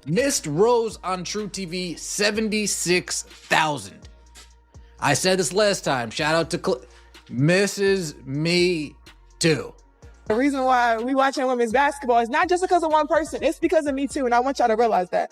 Missed rows on True TV, 76,000. I said this last time. Shout out to Misses Me Too. The reason why we watching women's basketball is not just because of one person. It's because of me too, and I want y'all to realize that.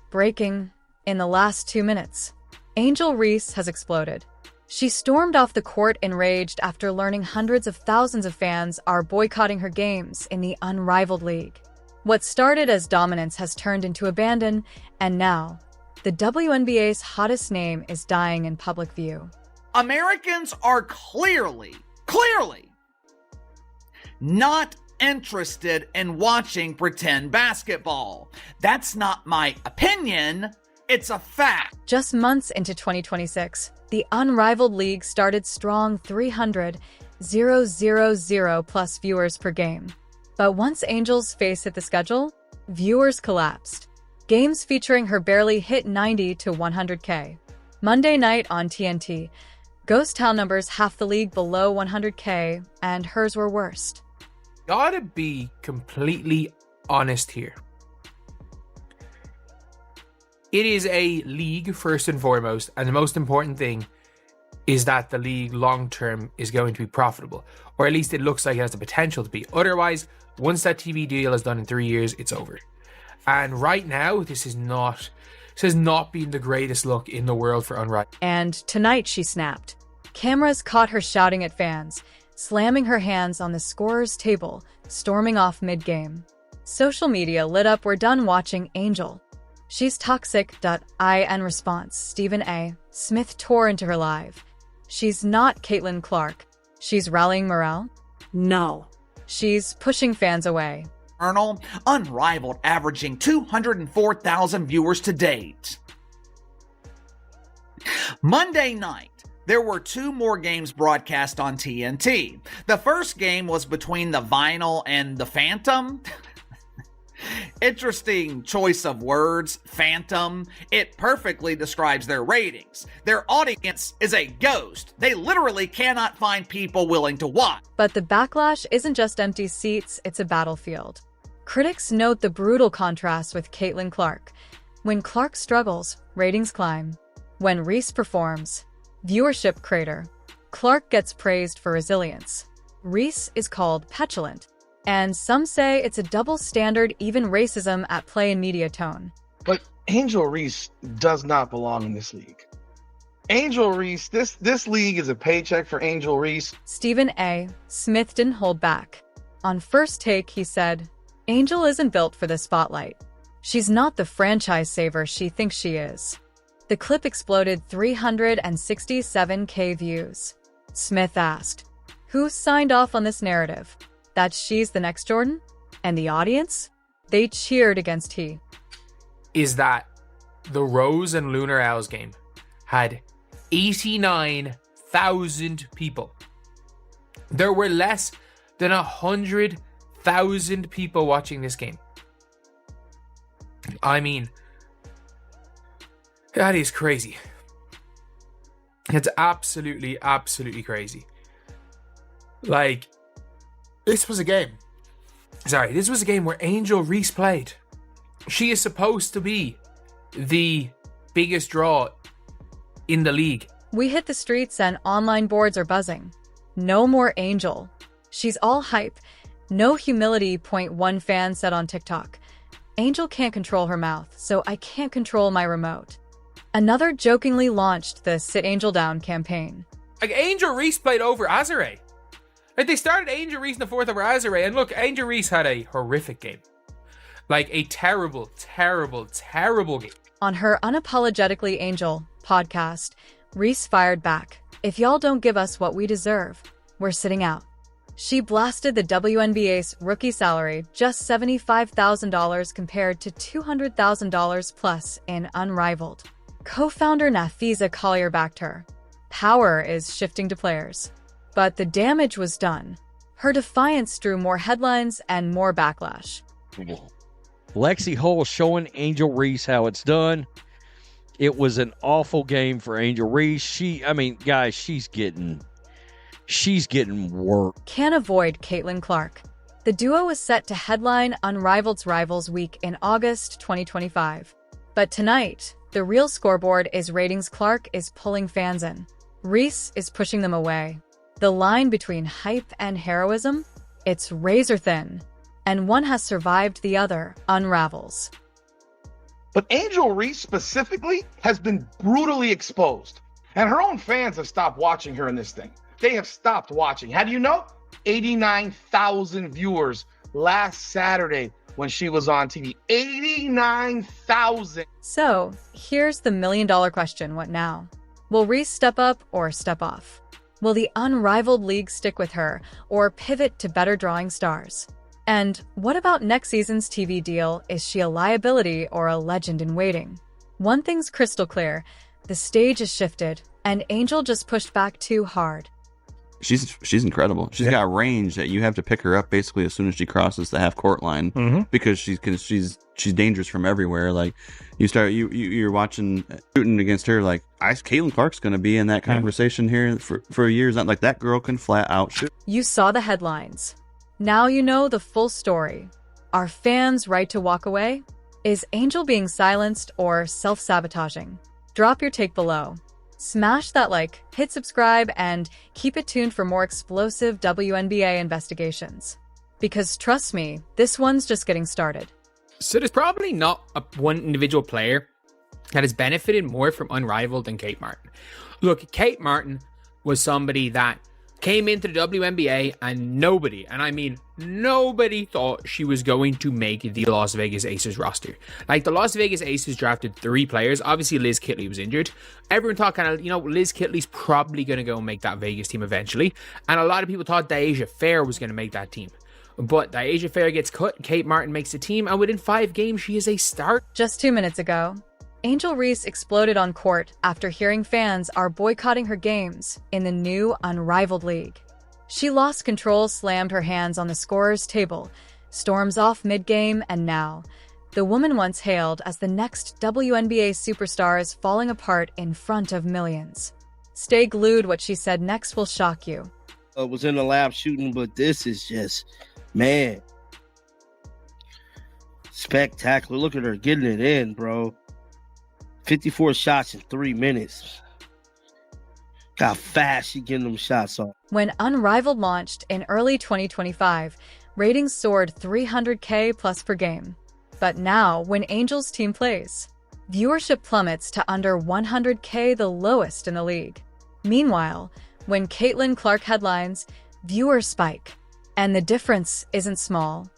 Breaking in the last 2 minutes. Angel Reese has exploded. She stormed off the court enraged after learning hundreds of thousands of fans are boycotting her games in the Unrivaled League. What started as dominance has turned into abandon, and now, the WNBA's hottest name is dying in public view. Americans are clearly not interested in watching pretend basketball. That's not my opinion, it's a fact. Just months into 2026, the Unrivaled League started strong 300,000 plus viewers per game. But once Angel's face hit the schedule, viewers collapsed. Games featuring her barely hit 90 to 100K. Monday night on TNT, Ghost Town numbers half the league below 100K, and hers were worst. Gotta be completely honest here. It is a league first and foremost, and the most important thing is that the league long term is going to be profitable, or at least it looks like it has the potential to be. Otherwise, once that TV deal is done in 3 years, it's over. And right now, this has not been the greatest look in the world for Unrivaled. And tonight she snapped. Cameras caught her shouting at fans, slamming her hands on the scorer's table, storming off mid-game. Social media lit up, "We're done watching Angel. She's toxic." In response, Stephen A. Smith tore into her live. "She's not Caitlin Clark. She's rallying morale? No. She's pushing fans away." Unrivaled, averaging 204,000 viewers to date. Monday night, there were 2 more games broadcast on TNT. The first game was between the Vinyl and the Phantom. Interesting choice of words, Phantom. It perfectly describes their ratings. Their audience is a ghost. They literally cannot find people willing to watch. But the backlash isn't just empty seats, it's a battlefield. Critics note the brutal contrast with Caitlin Clark. When Clark struggles, ratings climb. When Reese performs, viewership crater. Clark gets praised for resilience. Reese is called petulant. And some say it's a double standard, even racism at play in media tone. But Angel Reese does not belong in this league. Angel Reese, this league is a paycheck for Angel Reese. Stephen A. Smith didn't hold back. On First Take, he said, "Angel isn't built for the spotlight. She's not the franchise saver she thinks she is." The clip exploded 367K views. Smith asked, "Who signed off on this narrative? That she's the next Jordan?" And the audience? They cheered against he. Is that the Rose and Lunar Owls game had 89,000 people. There were less than 100,000 people watching this game. I mean, that is crazy. It's absolutely crazy. Like, this was a game where Angel Reese played. She is supposed to be the biggest draw in the league. We hit the streets and online boards are buzzing. No more Angel. She's all hype. No humility, one fan said on TikTok. Angel can't control her mouth, so I can't control my remote. Another jokingly launched the Sit Angel Down campaign. Like, Angel Reese played over Azare. Like, they started Angel Reese in the fourth over Azare, and look, Angel Reese had a horrific game. Like, a terrible game. On her Unapologetically Angel podcast, Reese fired back. "If y'all don't give us what we deserve, we're sitting out." She blasted the WNBA's rookie salary, just $75,000 compared to $200,000 plus in Unrivaled. Co-founder Nafisa Collier backed her. Power is shifting to players. But the damage was done. Her defiance drew more headlines and more backlash. Lexi Hull showing Angel Reese how it's done. It was an awful game for Angel Reese. She's getting she's getting work. Can't avoid Caitlin Clark. The duo is set to headline Unrivaled's Rivals Week in August 2025. But tonight, the real scoreboard is ratings. Clark is pulling fans in. Reese is pushing them away. The line between hype and heroism? It's razor thin. And one has survived the other unravels. But Angel Reese specifically has been brutally exposed. And her own fans have stopped watching her in this thing. They have stopped watching. How do you know? 89,000 viewers last Saturday when she was on TV. 89,000. So, here's the million-dollar question. What now? Will Reese step up or step off? Will the Unrivaled League stick with her or pivot to better drawing stars? And what about next season's TV deal? Is she a liability or a legend in waiting? One thing's crystal clear. The stage is shifted, and Angel just pushed back too hard. She's incredible. She's got range that you have to pick her up basically as soon as she crosses the half court line because she's dangerous from everywhere. Like you're watching shooting against her. Like Caitlin Clark's going to be in that conversation here for years. Not like that girl can flat out shoot. You saw the headlines. Now you know the full story. Are fans right to walk away? Is Angel being silenced or self-sabotaging? Drop your take below. Smash that like, hit subscribe, and keep it tuned for more explosive WNBA investigations. Because trust me, this one's just getting started. So there's probably not one individual player that has benefited more from Unrivaled than Kate Martin. Look, Kate Martin was somebody that came into the WNBA and nobody, and I mean nobody, thought she was going to make the Las Vegas Aces roster. Like, the Las Vegas Aces drafted 3 players. Obviously, Liz Kitley was injured. Everyone thought kind of, Liz Kitley's probably going to go and make that Vegas team eventually. And a lot of people thought Deasia Fair was going to make that team. But Deasia Fair gets cut, Kate Martin makes the team, and within 5 games, she is a start. Just 2 minutes ago, Angel Reese exploded on court after hearing fans are boycotting her games in the new Unrivaled League. She lost control, slammed her hands on the scorer's table, storms off mid-game, and now, the woman once hailed as the next WNBA superstar is falling apart in front of millions. Stay glued, what she said next will shock you. I was in the lab shooting, but this is just, man, spectacular. Look at her getting it in, bro. 54 shots in 3 minutes. How fast she getting them shots off. When Unrivaled launched in early 2025, ratings soared 300K plus per game. But now, when Angel's team plays, viewership plummets to under 100K, the lowest in the league. Meanwhile, when Caitlin Clark headlines, viewers spike. And the difference isn't small.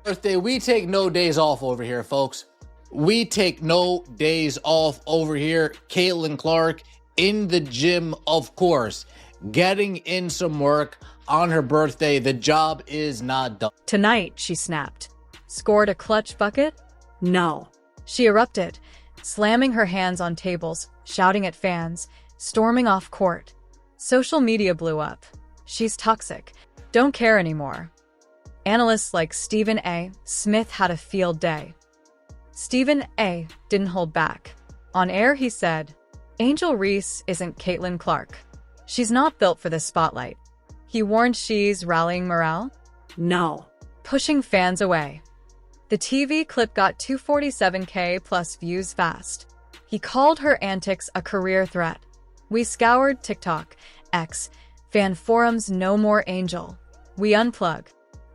Birthday, we take no days off over here, folks. We take no days off over here. Caitlin Clark in the gym, of course, getting in some work on her birthday. The job is not done. Tonight, she snapped. Scored a clutch bucket? No. She erupted, slamming her hands on tables, shouting at fans, storming off court. Social media blew up. She's toxic. Don't care anymore. Analysts like Stephen A. Smith had a field day. Stephen A. didn't hold back. On air, he said, Angel Reese isn't Caitlin Clark. She's not built for this spotlight. He warned she's rallying morale? No. Pushing fans away. The TV clip got 247K plus views fast. He called her antics a career threat. We scoured TikTok, X, fan forums. No more Angel. We unplug.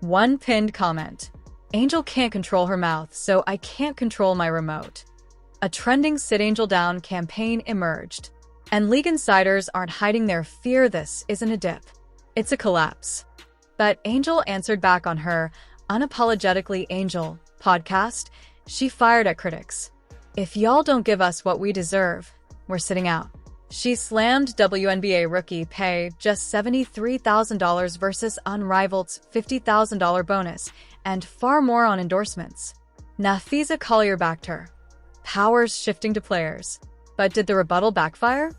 One pinned comment. Angel can't control her mouth, so I can't control my remote. A trending Sit Angel Down campaign emerged. And league insiders aren't hiding their fear. This isn't a dip. It's a collapse. But Angel answered back on her Unapologetically Angel podcast. She fired at critics. If y'all don't give us what we deserve, we're sitting out. She slammed WNBA rookie pay just $73,000 versus Unrivaled's $50,000 bonus, and far more on endorsements. Nafisa Collier backed her. Powers shifting to players. But did the rebuttal backfire?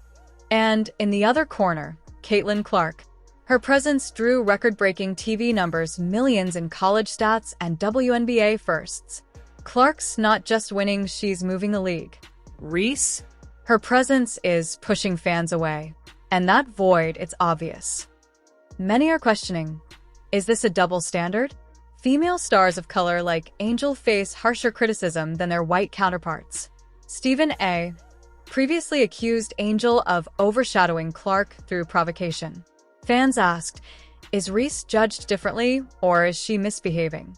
And in the other corner, Caitlin Clark. Her presence drew record-breaking TV numbers, millions in college stats, and WNBA firsts. Clark's not just winning, she's moving the league. Reese? Her presence is pushing fans away. And that void, it's obvious. Many are questioning, is this a double standard? Female stars of color like Angel face harsher criticism than their white counterparts. Stephen A. previously accused Angel of overshadowing Clark through provocation. Fans asked, is Reese judged differently or is she misbehaving?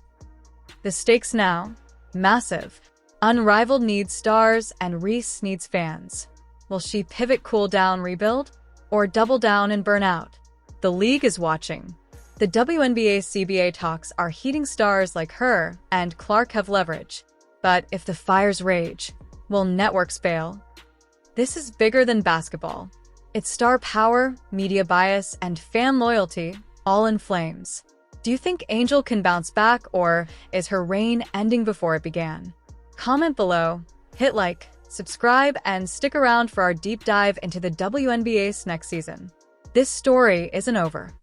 The stakes now, massive. Unrivaled needs stars and Reese needs fans. Will she pivot, cool down, rebuild? Or double down and burn out? The league is watching. The WNBA CBA talks are heating. Stars like her and Clark have leverage. But if the fires rage, will networks bail? This is bigger than basketball. It's star power, media bias, and fan loyalty, all in flames. Do you think Angel can bounce back, or is her reign ending before it began? Comment below, hit like, subscribe, and stick around for our deep dive into the WNBA's next season. This story isn't over.